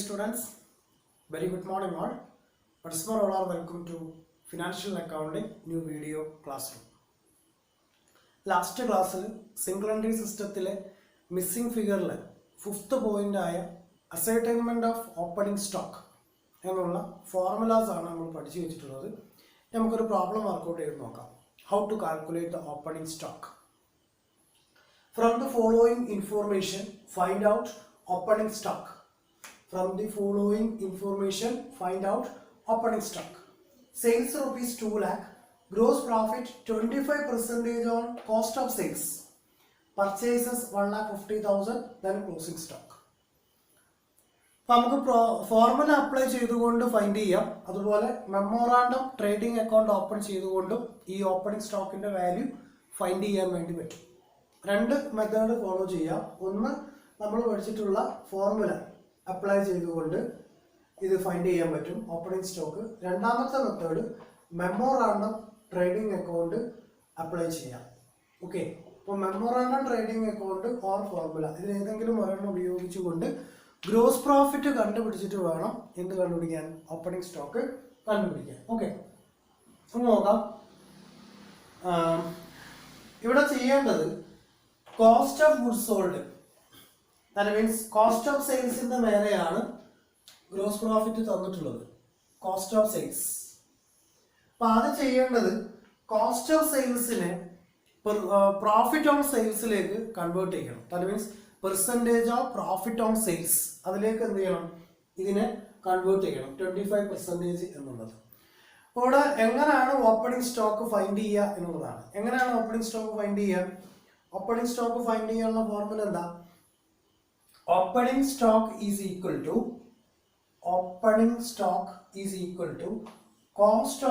students, very good morning all. Once more all are welcome to Financial Accounting new video classroom. Last class single entry system missing figure fifth point ascertainment of opening stock ennulla formulas aanu nammal padichu vechittulladu. Namukku oru problem work out cheyidu nokkam. How to calculate the opening stock. From the following information find out opening stock. From the following information find out opening stock. Sales rupees 2 lakh, gross profit 25% on cost of sales, purchases 1,50,000, then closing stock. നമുക്ക് formula apply ചെയ്തുകൊണ്ട് find ചെയ്യാം. അതുപോലെ memorandum trading account open ചെയ്തുകൊണ്ടും ഈ opening സ്റ്റോക്കിന്റെ value find ചെയ്യാൻ വേണ്ടി പറ്റും. രണ്ട് മെത്തേഡ് ഫോളോ ചെയ്യാം. ഒന്ന് നമ്മൾ പഠിച്ചിട്ടുള്ള ഫോർമുല അപ്ലൈ ചെയ്തുകൊണ്ട് ഇത് ഫൈൻഡ് ചെയ്യാൻ പറ്റും ഓപ്പണിംഗ് സ്റ്റോക്ക്. രണ്ടാമത്തെ method memorandum trading account apply ചെയ്യാം. ഓക്കെ, അപ്പോൾ memorandum trading account or formula ഇതിൽ ഏതെങ്കിലും ഒരെണ്ണം ഉപയോഗിച്ചുകൊണ്ട് ഗ്രോസ് പ്രോഫിറ്റ് കണ്ടുപിടിച്ചിട്ട് വേണം എന്ത് കണ്ടുപിടിക്കാൻ, ഓപ്പണിംഗ് സ്റ്റോക്ക് കണ്ടുപിടിക്കാൻ. ഓക്കെ, ഒന്ന് നോക്കാം. ഇവിടെ ചെയ്യേണ്ടത് cost of goods sold, that means cost of സെയിൽസിന്റെ മേലെയാണ് ഗ്രോസ് പ്രോഫിറ്റ് തന്നിട്ടുള്ളത്, കോസ്റ്റ് ഓഫ് സെയിൽസ്. അപ്പൊ അത് ചെയ്യേണ്ടത് കോസ്റ്റ് ഓഫ് സെയിൽസിനെ പ്രോഫിറ്റ് ഓൺ സെയിൽസിലേക്ക് കൺവേർട്ട് ചെയ്യണം. That means percentage of profit on sales അതിലേക്ക് എന്ത് ചെയ്യണം, ഇതിനെ കൺവേർട്ട് ചെയ്യണം 25% എന്നുള്ളത്. അപ്പോൾ ഇവിടെ എങ്ങനെയാണ് ഓപ്പണിംഗ് സ്റ്റോക്ക് ഫൈൻഡ് ചെയ്യുക എന്നുള്ളതാണ്. എങ്ങനെയാണ് ഓപ്പണിംഗ് സ്റ്റോക്ക് ഫൈൻഡ് ചെയ്യുക? ഓപ്പണിംഗ് സ്റ്റോക്ക് ഫൈൻഡ് ചെയ്യാനുള്ള ഫോർമുല എന്താ? Opening stock is equal to cost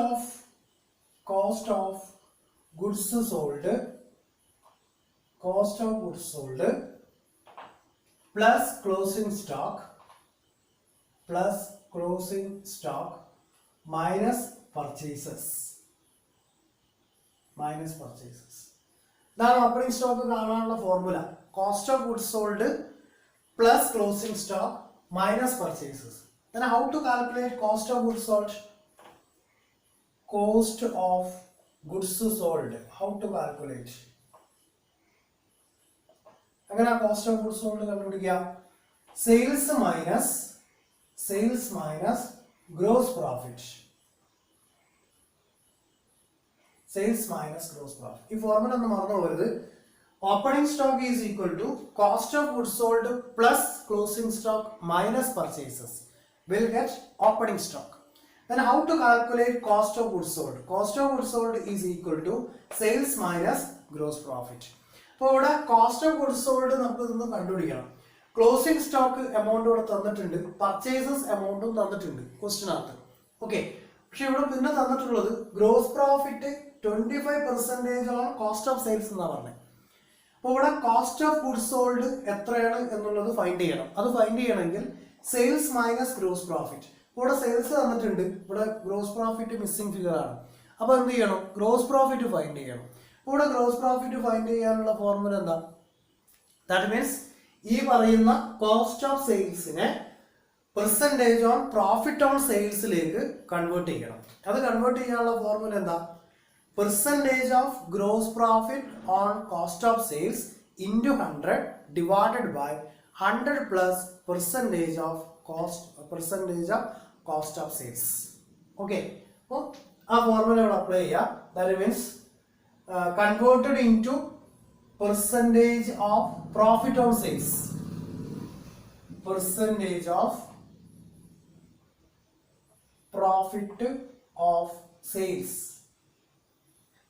of goods sold plus closing stock minus purchases. ഇതാണ് ഓപ്പണിംഗ് സ്റ്റോക്ക് കാണാനുള്ള formula. Cost of goods sold plus closing stock minus purchases. Then how to calculate cost of goods sold? Cost of goods sold. How to calculate? അങ്ങനെ cost of goods sold കണ്ടുപിടിക്കുക. Sales minus gross profit. ഈ formula ഒന്ന് മറന്നു പോകരുത്. Opening stock is equal to cost of goods sold plus closing stock minus purchases. We'll get opening stock. Then how to calculate cost of goods sold? Cost of goods sold is equal to sales minus gross profit. അപ്പോൾ ഇവിടെ cost of goods sold നമുക്ക് ഇതൊന്ന് കണ്ടുപിടിക്കണം. Closing stock amount ഇവിടെ തന്നിട്ടുണ്ട്, purchases എമൗണ്ടും തന്നിട്ടുണ്ട് ക്വസ്റ്റിനകത്ത്. Okay, പക്ഷെ ഇവിടെ പിന്നെ തന്നിട്ടുള്ളത് gross profit 25% on cost of sales എന്നാണ് പറഞ്ഞത്. അപ്പോൾ ഇവിടെ കോസ്റ്റ് ഓഫ് ഗുഡ്സ് സോൾഡ് എത്രയാണ് എന്നുള്ളത് ഫൈൻഡ് ചെയ്യണം. അത് ഫൈൻഡ് ചെയ്യണമെങ്കിൽ സെയിൽസ് മൈനസ് ഗ്രോസ് പ്രോഫിറ്റ്. ഇവിടെ സെയിൽസ് തന്നിട്ടുണ്ട്, ഇവിടെ ഗ്രോസ് പ്രോഫിറ്റ് മിസ്സിംഗ് ഫിഗർ ആണ്. അപ്പോൾ എന്ത് ചെയ്യണം, ഗ്രോസ് പ്രോഫിറ്റ് ഫൈൻഡ് ചെയ്യണം. ഇവിടെ ഗ്രോസ് പ്രോഫിറ്റ് ഫൈൻഡ് ചെയ്യാനുള്ള ഫോർമുല എന്താ? ദാറ്റ് മീൻസ് ഈ പറയുന്ന കോസ്റ്റ് ഓഫ് സെയിൽസിനെ പെർസെൻറ്റേജ് ഓൺ പ്രോഫിറ്റ് ഓൺ സെയിൽസിലേക്ക് കൺവേർട്ട് ചെയ്യണം. അത് കൺവേർട്ട് ചെയ്യാനുള്ള ഫോർമുല എന്താ? Percentage of gross profit on cost of sales into 100 divided by 100 plus percentage of cost of sales. Okay, so our formula will apply here. That means converted into percentage of profit on sales. Percentage of profit of sales.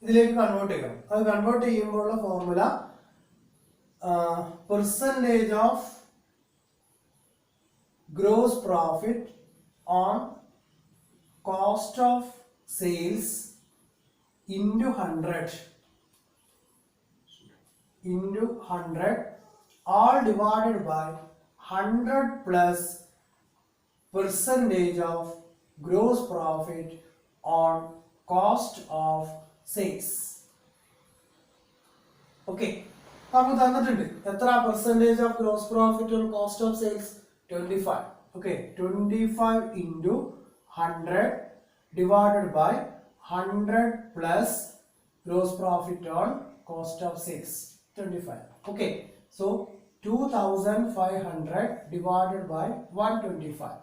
ഇതിലേക്ക് convert ചെയ്യണം. അത് convert ചെയ്യുമ്പോഴുള്ള formula percentage of gross profit on cost of sales into 100 all divided by 100 plus percentage of gross profit on cost of sales. Okay, നമുക്ക് തന്നിട്ടുണ്ട് എത്ര percentage of gross profit on cost of sales 25. Okay, 25 into 100 divided by 100 plus gross profit on cost of sales, 25. Okay, so 2500 divided by 125.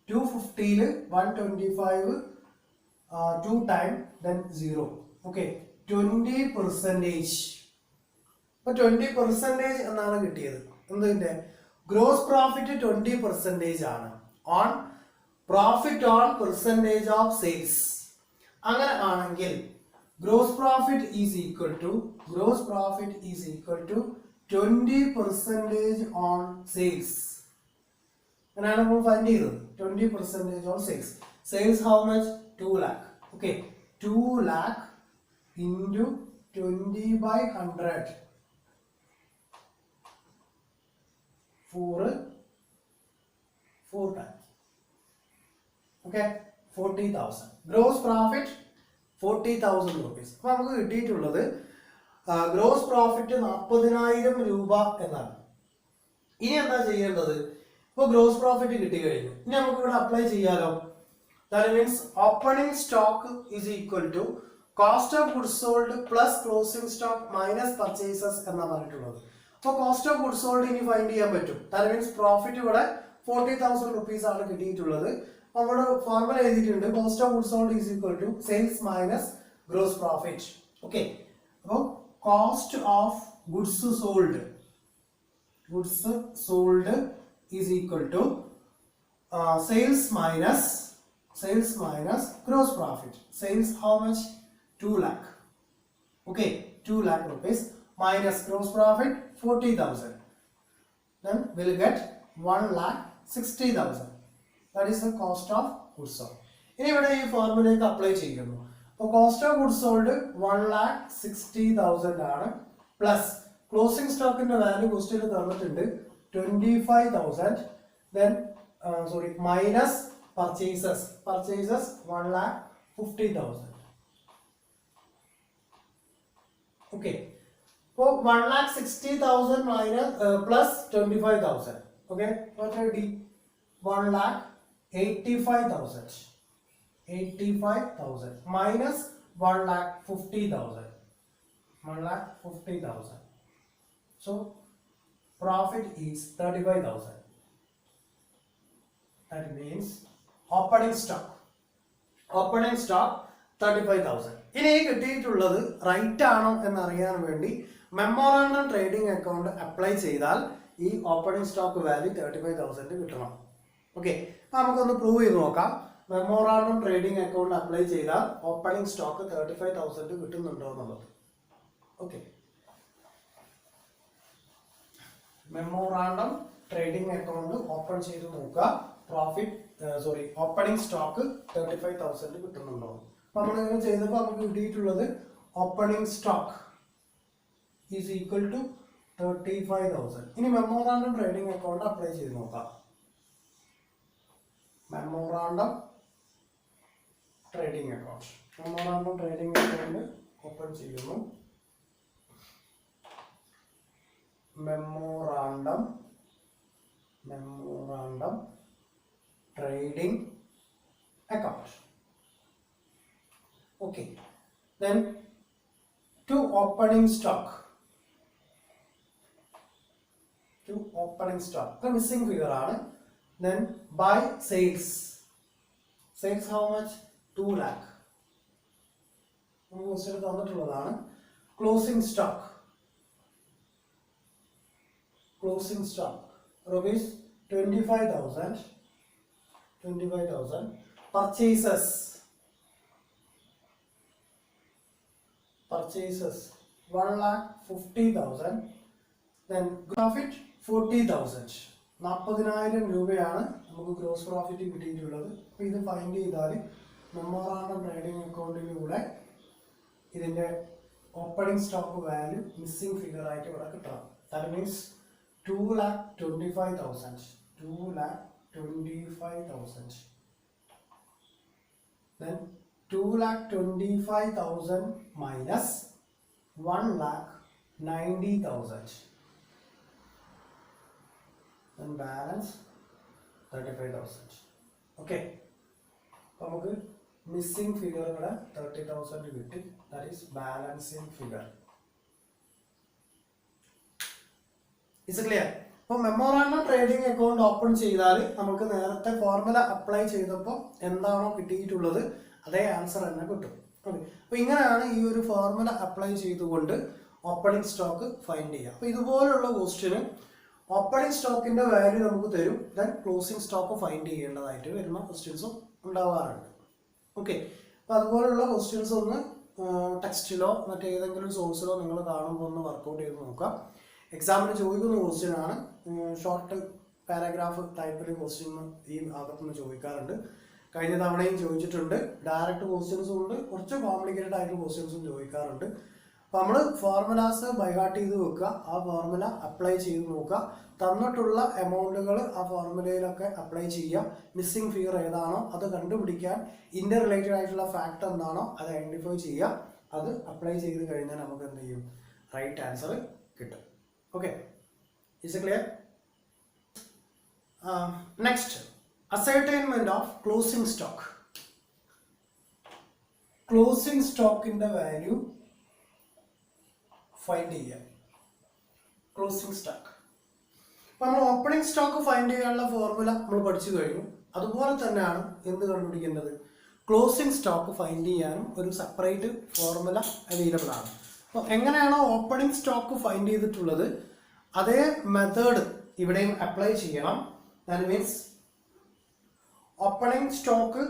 250 125 2 time then 0. Okay, 20 percentage. അപ്പോൾ 20% എന്നാണ് കിട്ടിയത്. എന്തിൻ്റെ gross profit 20% ആണ് on profit on percentage of sales. അങ്ങനെ ആണെങ്കിൽ gross profit is equal to 20% on sales. അങ്ങനെയാണ് നമ്മൾ find ചെയ്തത്. 20% on sales. Sales how much? 2 lakh. Okay, 2 lakh into 20/100 4 times. Okay, 40,000. Gross profit 40,000 rupees. അപ്പോൾ നമുക്ക് കിട്ടിയിട്ടുള്ളത് ഗ്രോസ് പ്രോഫിറ്റ് 40,000 രൂപ എന്നാണ്. ഇനി എന്താ ചെയ്യേണ്ടത്? ഇപ്പോൾ ഗ്രോസ് പ്രോഫിറ്റ് കിട്ടി കഴിഞ്ഞു. ഇനി നമുക്ക് ഇവിടെ അപ്ലൈ ചെയ്യാലോ. That means opening stock is equal to cost of goods sold plus closing stock minus purchases എന്നാണ് പറഞ്ഞിട്ടുള്ളത്. അപ്പോൾ കോസ്റ്റ് ഓഫ് ഗുഡ്സ് സോൾഡ് ഇനി ഫൈൻഡ് ചെയ്യാൻ പറ്റും. ദാറ്റ് മീൻസ് പ്രോഫിറ്റ് ഇവിടെ 40,000 rupees ആണ് കിട്ടിയിട്ടുള്ളത്. നമ്മൾ ഫോർമുല എഴുതിയിട്ടുണ്ട്. Cost of goods sold is equal to sales minus gross profit. Okay, അപ്പോൾ cost of goods sold is equal to sales minus gross profit. Sales how much? 2 lakh. Okay, 2 lakh rupees minus gross profit 40,000. Then we'll get 1,60,000. That is the cost of goods sold. ഇനി ഇവിടെ ഈ ഫോർമുലയ്ക്ക് apply ചെയ്യുന്നു. അപ്പോൾ cost of goods sold 1,60,000 ആണ്. Plus closing സ്റ്റോക്കിന്റെ value ക്വസ്റ്റ്യനിൽ തന്നിട്ടുണ്ട് 25,000. Then minus purchases 1,50,000. Okay, so 1,60,000 minus plus 25,000. Okay, what will be 1,85,000 minus 1,50,000. So profit is 35,000. That means opening stock 35,000. ഇനി കിട്ടിയിട്ടുള്ളത് റൈറ്റ് ആണോ എന്നറിയാൻ വേണ്ടി മെമ്മോറാണ്ടം ട്രേഡിംഗ് അക്കൗണ്ട് അപ്ലൈ ചെയ്താൽ ഈ ഓപ്പണിംഗ് സ്റ്റോക്ക് വാല്യൂ 35,000 കിട്ടണം. ഓക്കെ, അപ്പോൾ നമുക്കൊന്ന് പ്രൂവ് ചെയ്ത് നോക്കാം. മെമ്മോറാണ്ടം ട്രേഡിംഗ് അക്കൗണ്ട് അപ്ലൈ ചെയ്താൽ ഓപ്പണിംഗ് സ്റ്റോക്ക് 35,000 കിട്ടുന്നുണ്ടോ എന്നുള്ളത്. Okay, memorandum trading account open ചെയ്ത് നോക്കുക. ഓപ്പണിംഗ് സ്റ്റോക്ക് 35,000 കിട്ടുന്നുണ്ടോ. അപ്പൊ നമ്മൾ ഇങ്ങനെ ചെയ്തപ്പോൾ നമുക്ക് കിട്ടിയിട്ടുള്ളത് opening stock is equal to 35,000. ഇനി മെമ്മോറാണ്ടം ട്രേഡിംഗ് അക്കൗണ്ട് അപ്ലൈ ചെയ്ത് നോക്കാം. മെമ്മോറാണ്ടം ട്രേഡിംഗ് അക്കൗണ്ട് ഓപ്പൺ ചെയ്യുന്നു. Memorandum trading account. Okay, then to opening stock the missing figure ആണ്. Then by sales how much? 2 lakh. നമുക്ക് തന്നിട്ടുള്ളതാണ്. closing stock rupees 25,000. Purchases 1,50,000. Then profit 40,000. 40,000 രൂപയാണ് നമുക്ക് gross profit കിട്ടിയിട്ടുള്ളത്. അപ്പോൾ ഇത് ഫൈൻഡ് ചെയ്താൽ മെമ്മോറാണ്ടം ട്രേഡിംഗ് അക്കൗണ്ടിലൂടെ ഇതിൻ്റെ opening stock value missing figure ആയിട്ട് ഇവിടെ കിട്ടണം. That means 2,25,000. Then 2,25,000 minus 1,90,000. Then balance 35,000. Okay. നമുക്ക് മിസ്സിംഗ് ഫിഗർ ഇവിടെ 30,000 കിട്ടി. That is balancing figure. Is clear? അപ്പോൾ മെമ്മോറാണ്ടം ട്രേഡിംഗ് അക്കൗണ്ട് ഓപ്പൺ ചെയ്താൽ നമുക്ക് നേരത്തെ ഫോർമുല അപ്ലൈ ചെയ്തപ്പോൾ എന്താണോ കിട്ടിയിട്ടുള്ളത് അതേ ആൻസർ തന്നെ കിട്ടും. ഓക്കെ. അപ്പോൾ ഇങ്ങനെയാണ് ഈ ഒരു ഫോർമുല അപ്ലൈ ചെയ്തുകൊണ്ട് ഓപ്പണിംഗ് സ്റ്റോക്ക് ഫൈൻഡ് ചെയ്യുക. അപ്പോൾ ഇതുപോലുള്ള ക്വസ്റ്റ്യന് ഓപ്പണിംഗ് സ്റ്റോക്കിന്റെ വാല്യൂ നമുക്ക് തരും, ദെൻ ക്ലോസിംഗ് സ്റ്റോക്ക് ഫൈൻഡ് ചെയ്യേണ്ടതായിട്ട് വരുന്ന ക്വസ്റ്റ്യൻസും ഉണ്ടാവാറുണ്ട്. ഓക്കെ. അപ്പോൾ അതുപോലുള്ള ക്വസ്റ്റ്യൻസ് ഒന്ന് ടെക്സ്റ്റിലോ മറ്റേതെങ്കിലും സോഴ്സിലോ നിങ്ങൾ കാണുമ്പോൾ ഒന്ന് വർക്കൗട്ട് ചെയ്ത് നോക്കാം. എക്സാമിന് ചോദിക്കുന്ന ക്വസ്റ്റ്യൻ ആണ്. ഷോർട്ട് പാരാഗ്രാഫ് ടൈപ്പിൽ ക്വസ്റ്റ്യൻ ഈ ഭാഗത്തുനിന്ന് ചോദിക്കാറുണ്ട്. കഴിഞ്ഞ തവണയും ചോദിച്ചിട്ടുണ്ട്. ഡയറക്റ്റ് ക്വസ്റ്റ്യൻസും ഉണ്ട്, കുറച്ച് കോംപ്ലിക്കേറ്റഡ് ആയിട്ടുള്ള ക്വസ്റ്റ്യൻസും ചോദിക്കാറുണ്ട്. അപ്പോൾ നമ്മൾ ഫോർമുലാസ് ബൈഹാർട്ട് ചെയ്ത് വെക്കുക, ആ ഫോർമുല അപ്ലൈ ചെയ്ത് നോക്കുക, തന്നിട്ടുള്ള എമൗണ്ടുകൾ ആ ഫോർമുലയിലൊക്കെ അപ്ലൈ ചെയ്യുക. മിസ്സിംഗ് ഫിഗർ ഏതാണോ അത് കണ്ടുപിടിക്കാൻ ഇന്റർ റിലേറ്റഡ് ആയിട്ടുള്ള ഫാക്ട് എന്താണോ അത് ഐഡന്റിഫൈ ചെയ്യുക. അത് അപ്ലൈ ചെയ്ത് കഴിഞ്ഞാൽ നമുക്ക് എന്ത് ചെയ്യും? റൈറ്റ് ആൻസർ കിട്ടും. Okay, is clear? Next, ascertainment of closing stock. Closing സ്റ്റോക്കിന്റെ വാല്യൂ ഫൈൻഡ് ചെയ്യാം. ക്ലോസിംഗ് സ്റ്റോക്ക് നമ്മൾ ഓപ്പണിംഗ് സ്റ്റോക്ക് ഫൈൻഡ് ചെയ്യാനുള്ള ഫോർമുല നമ്മൾ പഠിച്ചു കഴിഞ്ഞു. അതുപോലെ തന്നെയാണ് എന്ത് കണ്ടുപിടിക്കേണ്ടത്? ക്ലോസിംഗ് സ്റ്റോക്ക് ഫൈൻഡ് ചെയ്യാനും ഒരു സെപ്പറേറ്റ് ഫോർമുല അവൈലബിൾ ആണ്. അപ്പോൾ എങ്ങനെയാണോ ഓപ്പണിംഗ് സ്റ്റോക്ക് ഫൈൻഡ് ചെയ്തിട്ടുള്ളത് അതേ മെത്തേഡ് ഇവിടെയും അപ്ലൈ ചെയ്യണം. That means opening stock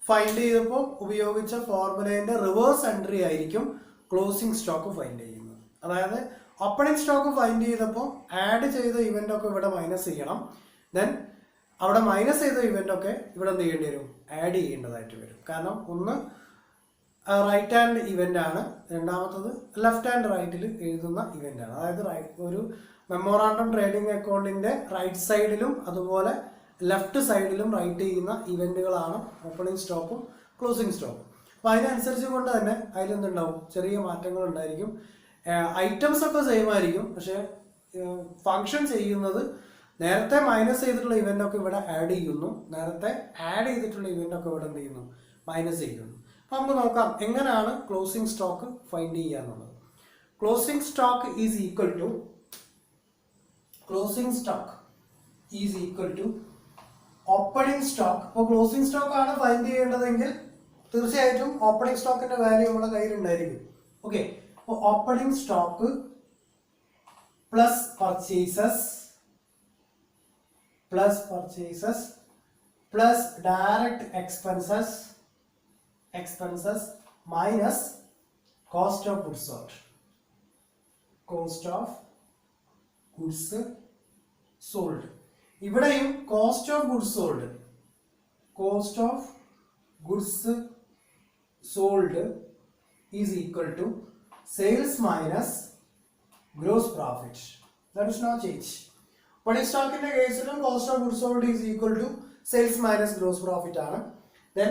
find ചെയ്തപ്പോൾ ഉപയോഗിച്ച ഫോർമുലേന്റെ റിവേഴ്സ് എൻട്രി ആയിരിക്കും ക്ലോസിംഗ് സ്റ്റോക്ക് ഫൈൻഡ് ചെയ്യുന്നത്. അതായത് ഓപ്പണിംഗ് സ്റ്റോക്ക് ഫൈൻഡ് ചെയ്തപ്പോൾ ആഡ് ചെയ്ത ഇവന്റ് ഒക്കെ ഇവിടെ മൈനസ് ചെയ്യണം. ദെൻ അവിടെ മൈനസ് ചെയ്ത ഇവന്റ് ഒക്കെ ഇവിടെ എന്ത് ചെയ്യേണ്ടി വരും? ആഡ് ചെയ്യേണ്ടതായിട്ട് വരും. കാരണം ഒന്ന് റൈറ്റ് ഹാൻഡ് ഇവന്റ് ആണ്, രണ്ടാമത്തത് ലെഫ്റ്റ് ഹാൻഡ് റൈറ്റിൽ എഴുതുന്ന ഇവന്റ് ആണ്. അതായത് ഒരു മെമ്മോറാണ്ടം ട്രേഡിംഗ് അക്കൗണ്ടിന്റെ റൈറ്റ് സൈഡിലും അതുപോലെ ലെഫ്റ്റ് സൈഡിലും റൈറ്റ് ചെയ്യുന്ന ഇവന്റുകളാണ് ഓപ്പണിംഗ് സ്റ്റോക്കും ക്ലോസിംഗ് സ്റ്റോക്കും. അപ്പോൾ അതിനനുസരിച്ച് കൊണ്ട് തന്നെ അതിലെന്തുണ്ടാവും? ചെറിയ മാറ്റങ്ങൾ ഉണ്ടായിരിക്കും. ഐറ്റംസ് ഒക്കെ സെയിം ആയിരിക്കും, പക്ഷെ ഫങ്ഷൻ ചെയ്യുന്നത് നേരത്തെ മൈനസ് ചെയ്തിട്ടുള്ള ഇവന്റ് ഒക്കെ ഇവിടെ ആഡ് ചെയ്യുന്നു, നേരത്തെ ആഡ് ചെയ്തിട്ടുള്ള ഇവന്റ് ഒക്കെ ഇവിടെ എന്ത് ചെയ്യുന്നു? മൈനസ് ചെയ്യുന്നു. അപ്പോൾ നമുക്ക് നോക്കാം എങ്ങനെയാണ് ക്ലോസിംഗ് സ്റ്റോക്ക് ഫൈൻഡ് ചെയ്യുക എന്നുള്ളത്. Closing stock is equal to opening stock. അപ്പോൾ ക്ലോസിംഗ് സ്റ്റോക്ക് ആണ് ഫൈൻഡ് ചെയ്യേണ്ടതെങ്കിൽ തീർച്ചയായിട്ടും ഓപ്പണിംഗ് സ്റ്റോക്കിന്റെ വാല്യൂ നമ്മുടെ കയ്യിലുണ്ടായിരിക്കും. ഓക്കെ, അപ്പോൾ opening stock plus purchases plus direct expenses minus cost of goods sold. ഇവിടെയും cost of goods sold is equal to sales minus gross profit. There is no change. Opening stock in the case cost of goods sold is equal to sales minus gross profit ആണ്. Then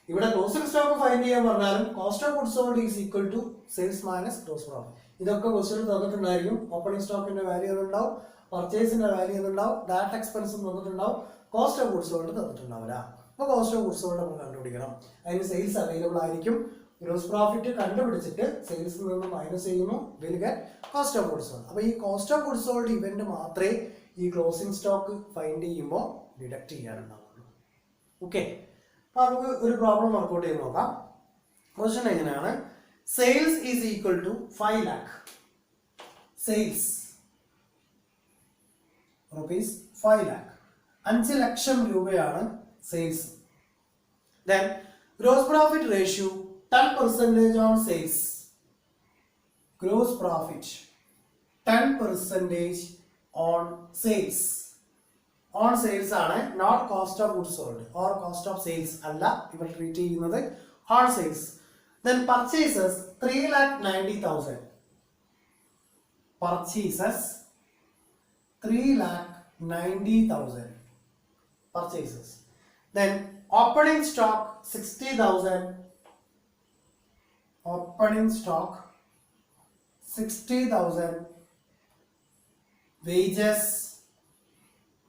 ഇവിടെ closing stock find ചെയ്യാൻ പറഞ്ഞാലും cost of goods sold is equal to sales minus gross profit. ഇതൊക്കെ question തന്നിട്ടുണ്ടായിരിക്കും. Opening സ്റ്റോക്കിന്റെ value ഉണ്ടാവും, പർച്ചേസിന്റെ value ഉണ്ടാവും, ഡയറക്റ്റ് എക്സ്പെൻസും തന്നിട്ടുണ്ടാവും, കോസ്റ്റ് ഓഫ് ഗുഡ്സ് സോൾഡ് തന്നിട്ടുണ്ടാവില്ല. അപ്പോൾ കോസ്റ്റ് ഓഫ് ഗുഡ്സ് സോൾഡ് നമ്മൾ കണ്ടുപിടിക്കണം. അതിന് സെയിൽസ് അവൈലബിൾ ആയിരിക്കും. ഗ്രോസ് പ്രോഫിറ്റ് കണ്ടുപിടിച്ചിട്ട് സെയിൽസിൽ നിന്ന് മൈനസ് ചെയ്യുന്നു, will get cost of goods sold. അപ്പോൾ ഈ കോസ്റ്റ് ഓഫ് ഗുഡ്സ് സോൾഡ് ഇവന്റ് മാത്രമേ ഈ ക്ലോസിംഗ് സ്റ്റോക്ക് ഫൈൻഡ് ചെയ്യുമ്പോൾ ഡിഡക്ട് ചെയ്യാനുണ്ടാവുള്ളൂ. ഓക്കെ, അപ്പോൾ നമുക്ക് ഒരു പ്രോബ്ലം വർക്കൗട്ട് ചെയ്ത് നോക്കാം. ക്വസ്റ്റ്യൻ എങ്ങനെയാണ്? Sales is equal to 5 lakh. Sales rupees 5 lakh. 5 ലക്ഷം രൂപയാണ് sales. Then gross profit ratio 10% on sales. Gross profit 10% on sales. On sales ആണ്, not cost of goods sold or cost of sales അല്ല ഇവർ treat ചെയ്യുന്നത്, on sales. Then purchases 3,90,000. Purchases 3,90,000 purchases. Then opening stock 60,000. Opening stock 60,000. Wages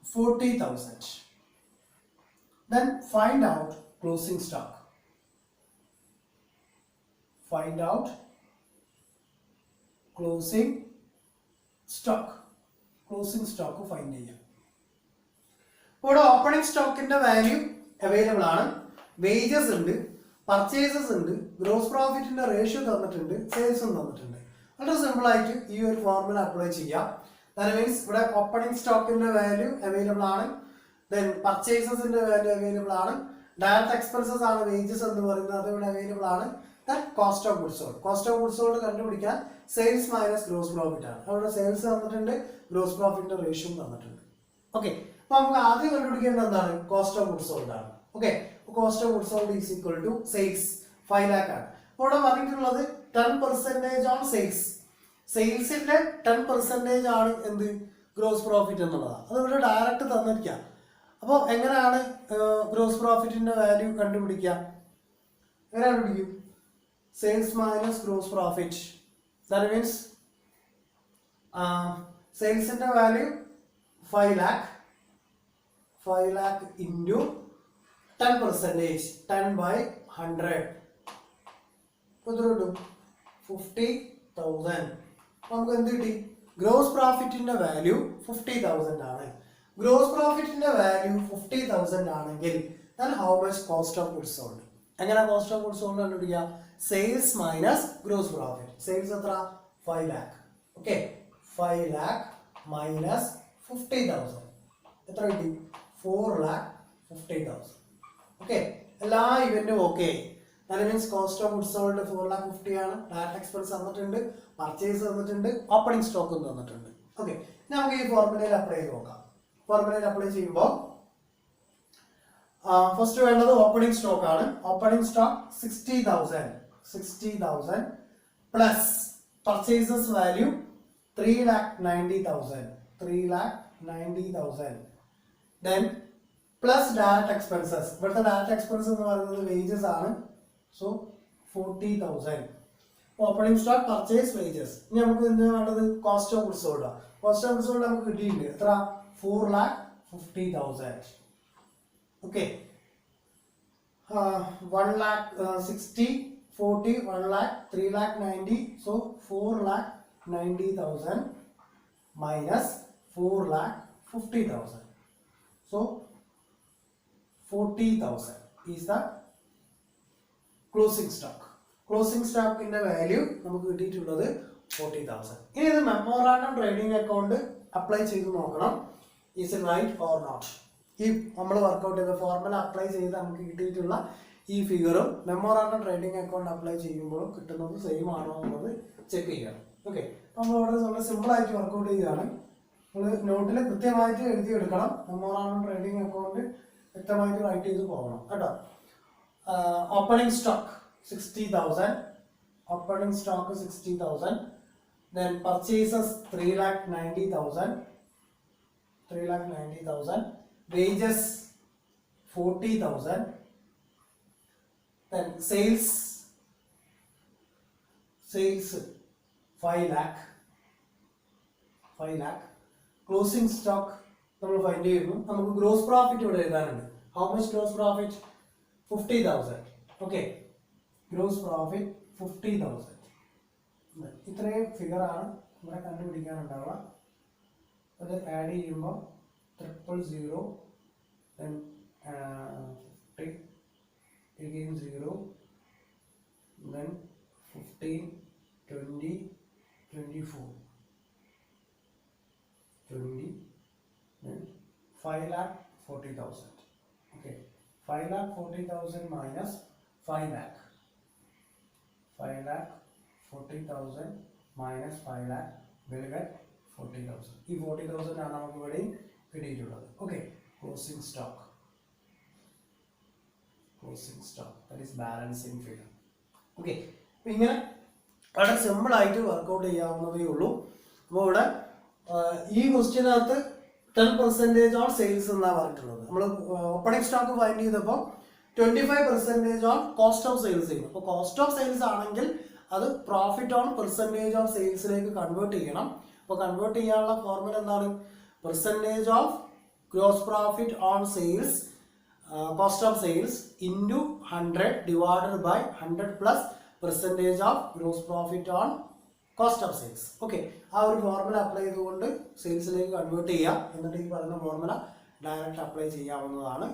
40,000. Then find out closing stock. Find out closing stock. Closing stock find ചെയ്യാം. ഇവിടെ opening സ്റ്റോക്കിന്റെ value available ആണ്, wages ഉണ്ട്, purchases ഉണ്ട്, gross പ്രോഫിറ്റിന്റെ ratio തന്നിട്ടുണ്ട്, സെയിൽസും തന്നിട്ടുണ്ട്. വളരെ simple ആയിട്ട് ഈ ഒരു ഫോർമുല അപ്ലൈ ചെയ്യാം. ദാറ്റ് മീൻസ് ഇവിടെ ഓപ്പണിംഗ് സ്റ്റോക്കിന്റെ വാല്യൂ അവൈലബിൾ ആണ്, ദെൻ പർച്ചേസസിന്റെ വാല്യൂ അവൈലബിൾ ആണ്, ഡയറക്റ്റ് എക്സ്പെൻസസ് ആണ് വേജസ് എന്ന് പറയുന്നത്, അത് ഇവിടെ അവൈലബിൾ ആണ്. Then cost of goods sold. Cost of goods sold കണ്ടുപിടിക്കാൻ സെയിൽസ് മൈനസ് ഗ്രോസ് പ്രോഫിറ്റ് ആണ്. അവിടെ സെയിൽസ് തന്നിട്ടുണ്ട്, ഗ്രോസ് പ്രോഫിറ്റിന്റെ റേഷ്യോ തന്നിട്ടുണ്ട്. ഓക്കെ, അപ്പൊ നമുക്ക് ആദ്യം കണ്ടുപിടിക്കേണ്ടത് എന്താണ്? കോസ്റ്റ് ഓഫ് ഗുഡ്സ് സോൾഡ് ആണ്. Okay, cost of goods sold is equal to sales 5 lakh ആണ്. ഇവിടെ പറഞ്ഞിട്ടുള്ളത് 10% ഓൺ സെയിൽസ്. സെയിൽസിന്റെ 10% ആണ് എന്ത്? ഗ്രോസ് പ്രോഫിറ്റ് എന്നുള്ളതാണ്. അത് ഇവിടെ ഡയറക്റ്റ് തന്നിരിക്കാം. അപ്പോൾ എങ്ങനെയാണ് ഗ്രോസ് പ്രോഫിറ്റിന്റെ വാല്യൂ കണ്ടുപിടിക്കുക? എങ്ങനെ കണ്ടുപിടിക്കും? Sales minus gross profit. That means സെയിൽസിന്റെ value 5 lakh. 5 lakh into 10%, 10 by 100. എത്ര കിട്ടും? 50,000. നമുക്ക് എന്ത് കിട്ടി? ഗ്രോസ് പ്രോഫിറ്റിന്റെ വാല്യൂ 50,000 ആണ്. ഗ്രോസ് പ്രോഫിറ്റിന്റെ വാല്യൂ 50,000 ആണെങ്കിൽ then how much cost of goods sold? എങ്ങനെ കോസ്റ്റ് ഓഫ് ഗുഡ്സ് സോൾഡ് കണ്ടുപിടിക്കുക? Sales minus gross profit. Sales എത്ര? 5 lakh. ഓക്കെ, 5 lakh മൈനസ് 50,000 എത്ര കിട്ടി? 4,50,000. ഓക്കെ, എല്ലാ ഇവന്റും okay. That means cost of goods sold 4,50,000 ആണ്, ഡയറക്റ്റ് എക്സ്പെൻസ് തന്നിട്ടുണ്ട്, പർച്ചേസ് തന്നിട്ടുണ്ട്, ഓപ്പണിംഗ് സ്റ്റോക്കും തന്നിട്ടുണ്ട്. ഓക്കെ, നമുക്ക് ഈ ഫോർമുലയിൽ അപ്ലൈ ചെയ്ത് നോക്കാം. ഫോർമുലയിൽ അപ്ലൈ ചെയ്യുമ്പോൾ ഫസ്റ്റ് വേണ്ടത് ഓപ്പണിംഗ് സ്റ്റോക്ക് ആണ്. Opening stock 60,000 plus purchases value 3,90,000. Then plus direct expenses. ഇവിടുത്തെ ഡയറക്റ്റ് എക്സ്പെൻസ് എന്ന് പറയുന്നത് വേജസ് ആണ്. So 40,000. Opening stock, purchase, wages. ഇനി നമുക്ക് എന്ത് വേണ്ടത്? Cost of goods sold. Cost of goods sold നമുക്ക് കിട്ടിയിട്ടുണ്ട്. എത്ര? 4,50,000. Okay, 1,60,000, 40, 1,00,000, 3,90,000. So 4,90,000 minus 4,50,000. So 40,000 is the closing stock. Closing stock in the value നമുക്ക് കിട്ടിയിട്ടുള്ളത് 40,000. ഇനി ഇത് മെമ്മോറാണ്ടം ട്രേഡിംഗ് അക്കൗണ്ട് അപ്ലൈ ചെയ്ത് നോക്കണം. Is it right or not? ഈ നമ്മൾ വർക്ക്ഔട്ട് ചെയ്ത ഫോർമുല അപ്ലൈ ചെയ്ത് നമുക്ക് കിട്ടിയിട്ടുള്ള ഈ ഫിഗറും മെമ്മോറാണ്ടം ട്രേഡിംഗ് അക്കൗണ്ട് അപ്ലൈ ചെയ്യുമ്പോഴും കിട്ടുന്നത് സെയിം ആണോ എന്നുള്ളത് ചെക്ക് ചെയ്യണം. ഓക്കെ, നമ്മൾ ഇവിടെ വളരെ സിമ്പിൾ ആയിട്ട് വർക്ക്ഔട്ട് ചെയ്യുകയാണ്. നമ്മൾ നോട്ടിൽ കൃത്യമായിട്ട് എഴുതിയെടുക്കണം. മെമ്മോറാണ്ടം ട്രേഡിംഗ് അക്കൗണ്ട് വ്യക്തമായിട്ട് റൈറ്റ് ചെയ്ത് പോകണം കേട്ടോ. Opening stock 60,000. Opening stock 60,000. Then purchases 3,90,000. Wages 40,000. Then sales 5 lakh. Closing stock നമ്മൾ ഫൈൻഡ് ചെയ്യുന്നു. നമുക്ക് ഗ്രോസ് പ്രോഫിറ്റ് ഇവിടെ എഴുതാനുണ്ട്. How much gross profit? 50,000. Okay, gross profit 50,000. ഇത്രയും ഫിഗറാണ് ഇവിടെ കണ്ടുപിടിക്കാനുണ്ടാവുക. അത് ആഡ് ചെയ്യുമ്പോൾ 000, then 50, again 0, then 15, 20, 24, 20, then 5,40,000. Okay, 5,40,000 minus 5 lakh. 5,40,000 minus 5 lakh will get 40,000. ഈ 40,000 ആണ് നമുക്ക് ഇവിടെ കിട്ടിയിട്ടുള്ളത്. Okay, closing stock that is balancing figure. Okay, അപ്പോൾ ഇങ്ങനെ വളരെ സിമ്പിൾ ആയിട്ട് വർക്കൗട്ട് ചെയ്യാവുന്നതേ ഉള്ളൂ. അപ്പോൾ ഇവിടെ ഈ ക്വസ്റ്റ്യനകത്ത് 10% ഓൺ സെയിൽസ് എന്നാണ് പറഞ്ഞിട്ടുള്ളത്. നമ്മൾ ഓപ്പണിംഗ് സ്റ്റോക്ക് ഫൈൻഡ് ചെയ്തപ്പോൾ 25% ഓൺ കോസ്റ്റ് ഓഫ് സെയിൽസ് ചെയ്യും. അപ്പോൾ കോസ്റ്റ് ഓഫ് സെയിൽസ് ആണെങ്കിൽ അത് പ്രോഫിറ്റ് ഓൺ പെർസെൻറ്റേജ് ഓഫ് സെയിൽസിലേക്ക് കൺവേർട്ട് ചെയ്യണം. അപ്പോൾ കൺവേർട്ട് ചെയ്യാനുള്ള ഫോർമുല എന്താണ്? Percentage of gross profit on sales cost of sales into 100 divided by 100 plus percentage of gross profit on cost of sales. Okay, ആ ഒരു formula apply ചെയ്തുകൊണ്ട് സെയിൽസിലേക്ക് convert ചെയ്യാം. എന്നിട്ട് ഈ പറയുന്ന ഫോർമുല ഡയറക്റ്റ് അപ്ലൈ ചെയ്യാവുന്നതാണ്.